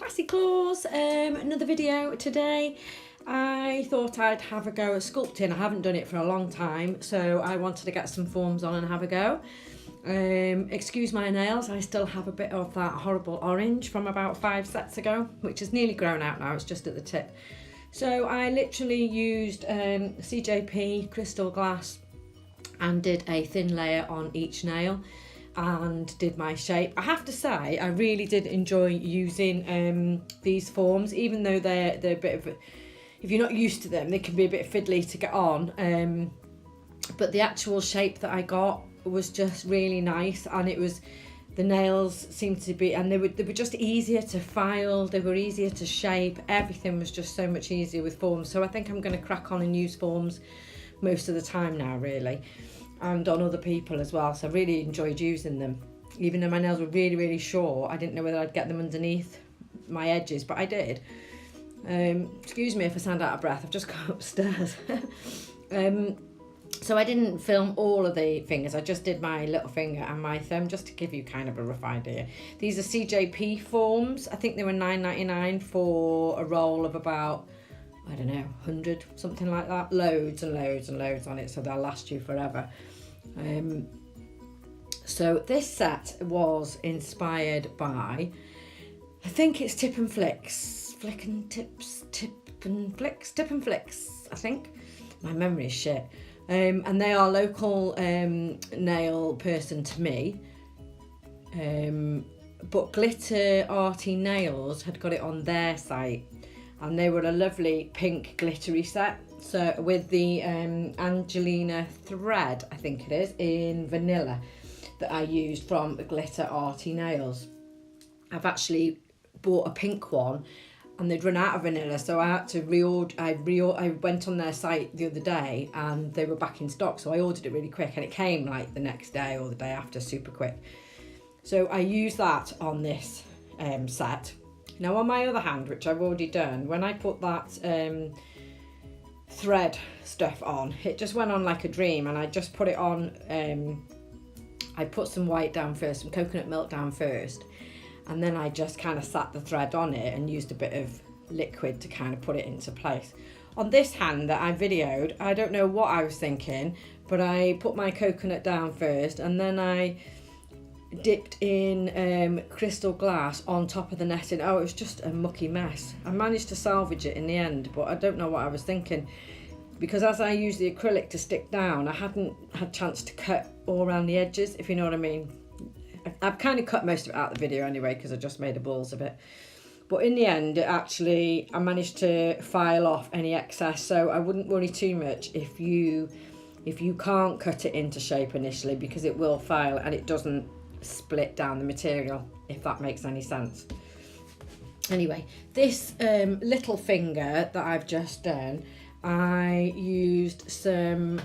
Classy Claws, another video today. I thought I'd have a go at sculpting. I haven't done it for a long time, so I wanted to get some forms on and have a go. Excuse my nails, I still have a bit of that horrible orange from about 5 sets ago, which has nearly grown out now, it's just at the tip. So I literally used CJP crystal glass and did a thin layer on each nail and did my shape. I have to say, I really did enjoy using these forms, even though they're a bit of, if you're not used to them, they can be a bit fiddly to get on. But the actual shape that I got was just really nice, and it was, the nails seemed to be, and they were just easier to file, they were easier to shape, everything was just so much easier with forms. So I think I'm going to crack on and use forms most of the time now, really, and on other people as well. So I really enjoyed using them, even though my nails were really short. I didn't know whether I'd get them underneath my edges, but I did. Excuse me if I sound out of breath, I've just got upstairs. So I didn't film all of the fingers, I just did my little finger and my thumb, just to give you kind of a rough idea. These are CJP forms. I think they were $9.99 for a roll of about, I don't know, 100, something like that. Loads and loads and loads on it, so they'll last you forever. So this set was inspired by, I think it's Tip and Flicks, Tip and Flicks, I think. My memory is shit. And they are local nail person to me. But glitterarty nails had got it on their site, and they were a lovely pink glittery set. So with the Angelina thread, I think it is, in vanilla, that I used from glitterarty nails. I've actually bought a pink one, and they'd run out of vanilla, so I had to reorder. I went on their site the other day and they were back in stock, so I ordered it really quick, and it came like the next day or the day after, super quick. So I used that on this set. Now on my other hand, which I've already done, when I put that thread stuff on, it just went on like a dream, and I just put it on, I put some white down first, some coconut milk down first, and then I just kind of sat the thread on it and used a bit of liquid to kind of put it into place. On this hand that I videoed, I don't know what I was thinking, but I put my coconut down first, and then I dipped in crystal glass on top of the netting. Oh, it was just a mucky mess. I managed to salvage it in the end, but I don't know what I was thinking, because as I used the acrylic to stick down, I hadn't had chance to cut all around the edges, if you know what I mean. I've kind of cut most of it out of the video anyway, because I just made a balls of it. But in the end, I managed to file off any excess, so I wouldn't worry too much if you can't cut it into shape initially, because it will file and it doesn't split down the material, if that makes any sense. Anyway, this little finger that I've just done, I used some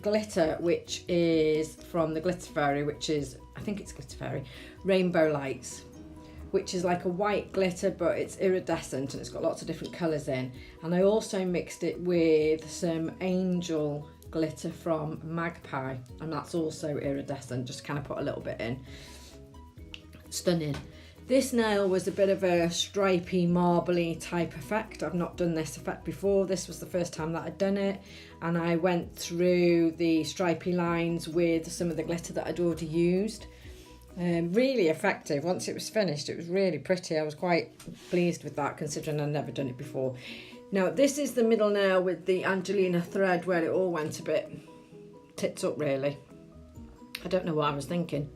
glitter, which is from the Glitter Fairy, which is, I think it's Glitter Fairy, Rainbow Lights, which is like a white glitter, but it's iridescent and it's got lots of different colours in. And I also mixed it with some angel glitter from Magpie, and that's also iridescent, just kind of put a little bit in. Stunning. This nail was a bit of a stripy, marbly type effect. I've not done this effect before. This was the first time that I'd done it. And I went through the stripy lines with some of the glitter that I'd already used. Really effective. Once it was finished, it was really pretty. I was quite pleased with that, considering I'd never done it before. Now, this is the middle nail with the Angelina thread, where it all went a bit tits up, really. I don't know what I was thinking.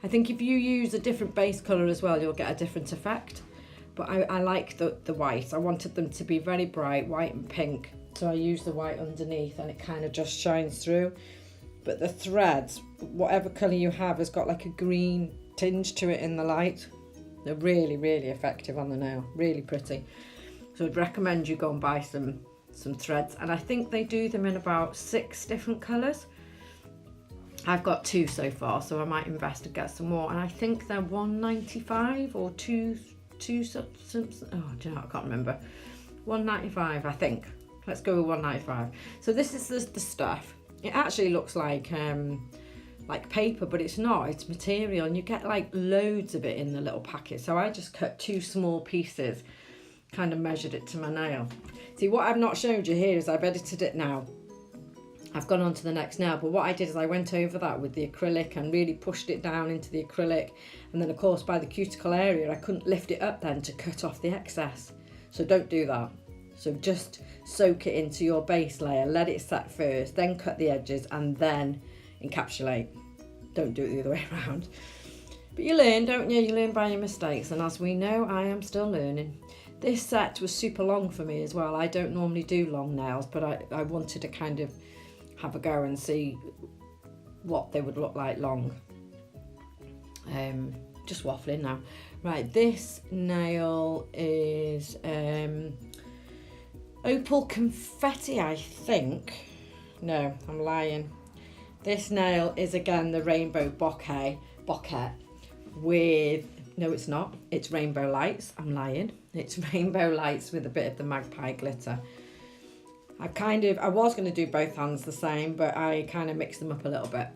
I think if you use a different base colour as well, you'll get a different effect. But I like the white. I wanted them to be very bright, white and pink. So I used the white underneath, and it kind of just shines through. But the threads, whatever colour you have, has got like a green tinge to it in the light. They're really effective on the nail. Really pretty. So I'd recommend you go and buy some threads. And I think they do them in about 6 different colours. I've got 2 so far, so I might invest and get some more. And I think they're $1.95 or two something. Oh, do you know, I can't remember. $1.95, I think. Let's go with $1.95. So this is the stuff. It actually looks like like paper, but it's not, it's material, and you get like loads of it in the little packet. So I just cut 2 small pieces, kind of measured it to my nail. See, what I've not showed you here is I've edited it now. I've gone on to the next nail, but what I did is I went over that with the acrylic and really pushed it down into the acrylic, and then of course by the cuticle area I couldn't lift it up then to cut off the excess. So don't do that. So just soak it into your base layer, let it set first, then cut the edges and then encapsulate. Don't do it the other way around. But you learn, don't you? You learn by your mistakes, and as we know, I am still learning. This set was super long for me as well. I don't normally do long nails, but I wanted to kind of have a go and see what they would look like long. Just waffling now. Right, this nail is Opal confetti, I think. No, I'm lying. This nail is again the rainbow bokeh with, no it's not, it's rainbow lights. I'm lying. It's rainbow lights with a bit of the Magpie glitter. I was going to do both hands the same, but I kind of mixed them up a little bit.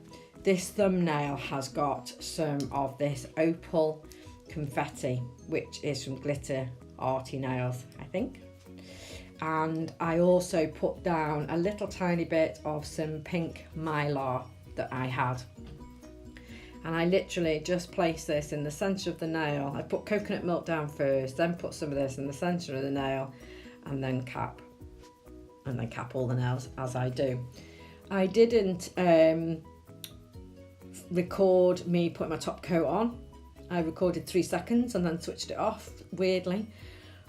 This thumbnail has got some of this Opal confetti, which is from glitterarty nails, I think. And I also put down a little tiny bit of some pink mylar that I had. And I literally just placed this in the centre of the nail. I put coconut milk down first, then put some of this in the centre of the nail, and then cap. And then cap all the nails as I do. I didn't record me putting my top coat on. I recorded 3 seconds and then switched it off, weirdly.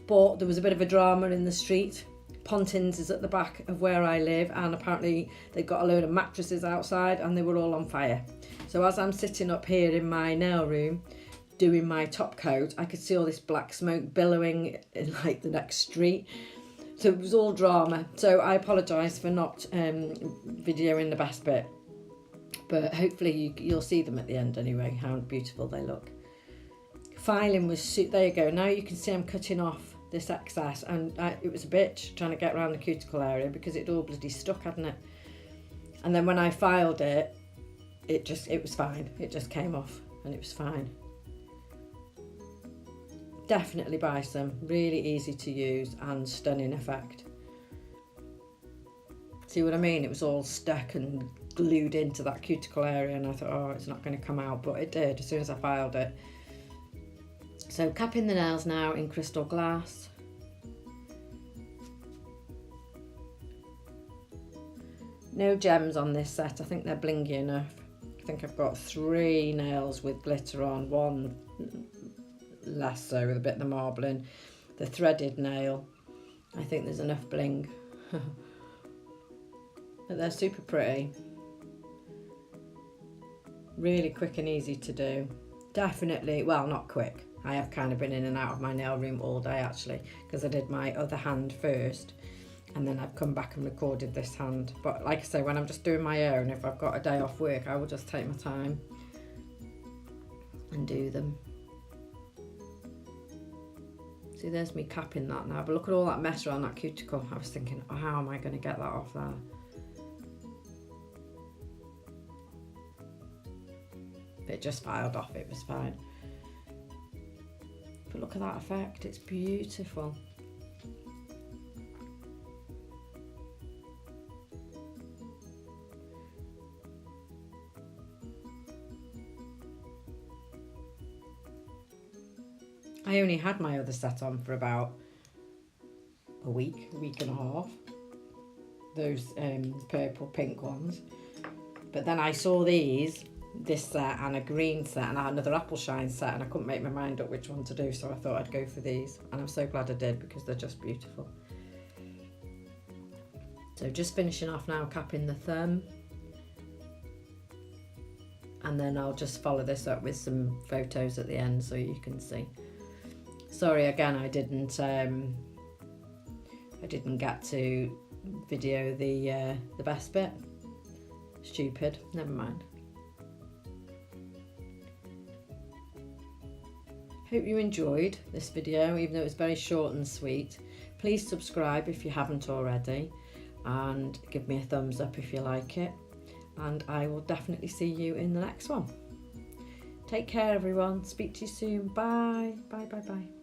But there was a bit of a drama in the street. Pontins is at the back of where I live, and apparently they got a load of mattresses outside and they were all on fire. So as I'm sitting up here in my nail room doing my top coat, I could see all this black smoke billowing in like the next street. So it was all drama. So I apologise for not videoing the best bit. But hopefully you'll see them at the end anyway, how beautiful they look. Filing was, there you go. Now you can see I'm cutting off this excess, and it was a bitch trying to get around the cuticle area because it all bloody stuck, hadn't it? And then when I filed it, it was fine. It just came off and it was fine. Definitely buy some. Really easy to use and stunning effect. See what I mean? It was all stuck and glued into that cuticle area, and I thought, oh, it's not going to come out, but it did as soon as I filed it. So capping the nails now in crystal glass. No gems on this set. I think they're blingy enough. I think I've got 3 nails with glitter on, 1 less so with a bit of the marbling. The threaded nail, I think there's enough bling. But they're super pretty. Really quick and easy to do. Definitely, well, not quick. I have kind of been in and out of my nail room all day actually, because I did my other hand first and then I've come back and recorded this hand. But like I say, when I'm just doing my own, if I've got a day off work, I will just take my time and do them. See, there's me capping that now, but look at all that mess around that cuticle. I was thinking, oh, how am I going to get that off there? It just filed off, it was fine. But look at that effect, it's beautiful. I only had my other set on for about a week and a half. Those purple pink ones. But then I saw this set and a green set, and I had another apple shine set, and I couldn't make my mind up which one to do, so I thought I'd go for these, and I'm so glad I did because they're just beautiful. So just finishing off now, capping the thumb, and then I'll just follow this up with some photos at the end so you can see. Sorry again, I didn't get to video the best bit. Stupid, never mind. Hope you enjoyed this video, even though it was very short and sweet. Please subscribe if you haven't already, and give me a thumbs up if you like it. and I will definitely see you in the next one. Take care everyone, speak to you soon, bye, bye, bye, bye.